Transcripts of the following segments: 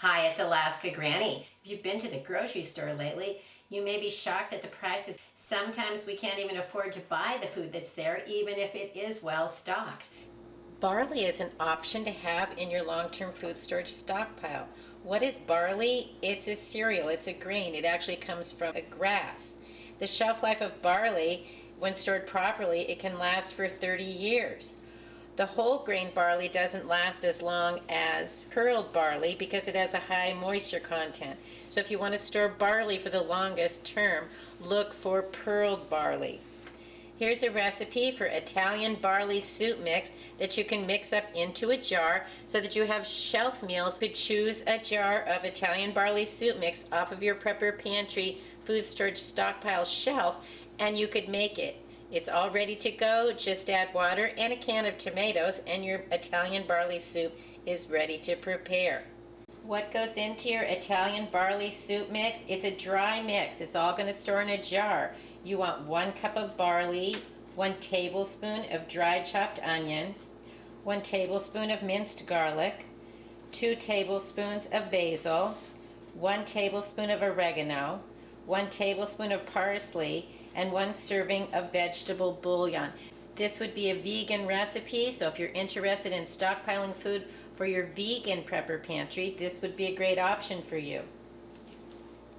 Hi, it's Alaska Granny. If you've been to the grocery store lately, you may be shocked at the prices. Sometimes we can't even afford to buy the food that's there, even if it is well stocked. Barley is an option to have in your long-term food storage stockpile. What is barley? It's a cereal, it's a grain. It actually comes from a grass. The shelf life of barley, when stored properly, it can last for 30 years. The whole grain barley doesn't last as long as pearled barley because it has a high moisture content. So if you want to store barley for the longest term, look for pearled barley. Here's a recipe for Italian barley soup mix that you can mix up into a jar so that you have shelf meals. You could choose a jar of Italian barley soup mix off of your Prepper Pantry food storage stockpile shelf and you could make it. It's all ready to go. Just add water and a can of tomatoes and your Italian barley soup is ready to prepare. What goes into your Italian barley soup mix? It's a dry mix. It's all going to store in a jar. You want 1 cup of barley, 1 tablespoon of dry chopped onion, 1 tablespoon of minced garlic, 2 tablespoons of basil, 1 tablespoon of oregano, 1 tablespoon of parsley, and 1 serving of vegetable bouillon. This would be a vegan recipe, so if you're interested in stockpiling food for your vegan Prepper Pantry, this would be a great option for you.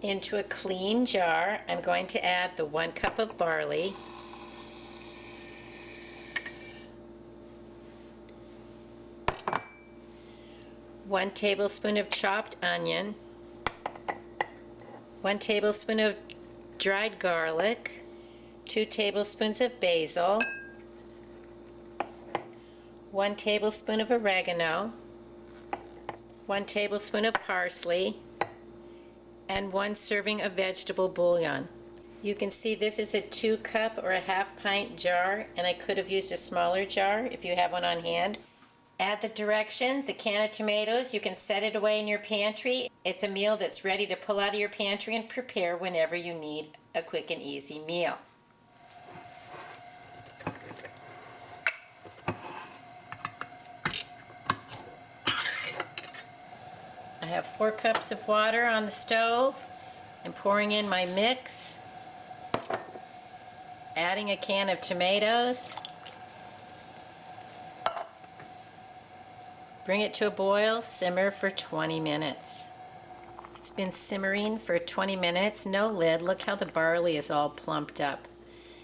Into a clean jar, I'm going to add the 1 cup of barley, one tablespoon of chopped onion, 1 tablespoon of dried garlic, 2 tablespoons of basil, 1 tablespoon of oregano, 1 tablespoon of parsley, and 1 serving of vegetable bouillon. You can see this is a 2 cup or a half pint jar, and I could have used a smaller jar if you have one on hand. Add the directions, a can of tomatoes. You can set it away in your pantry. It's a meal that's ready to pull out of your pantry and prepare whenever you need a quick and easy meal. I have 4 cups of water on the stove. I'm pouring in my mix, adding a can of tomatoes. Bring it to a boil, simmer for 20 minutes. It's been simmering for 20 minutes, no lid. Look how the barley is all plumped up.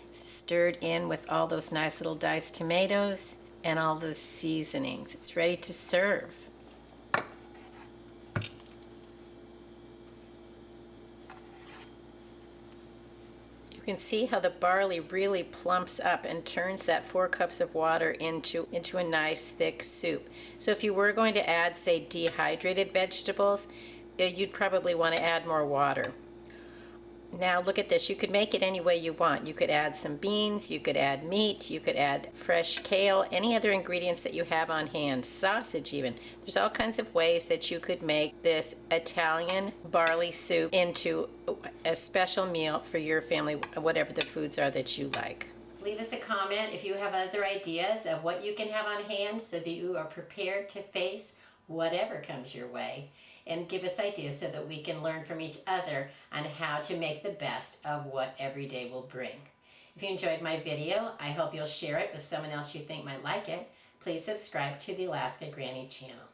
It's stirred in with all those nice little diced tomatoes and all the seasonings. It's ready to serve. You can see how the barley really plumps up and turns that 4 cups of water into a nice thick soup. So if you were going to add, say, dehydrated vegetables, you'd probably want to add more water. Now look at this. You could make it any way you want. You could add some beans, you could add meat, you could add fresh kale, any other ingredients that you have on hand, sausage even. There's all kinds of ways that you could make this Italian barley soup into a special meal for your family, whatever the foods are that you like. Leave us a comment if you have other ideas of what you can have on hand so that you are prepared to face whatever comes your way. And give us ideas so that we can learn from each other on how to make the best of what every day will bring. If you enjoyed my video, I hope you'll share it with someone else you think might like it. Please subscribe to the Alaska Granny channel.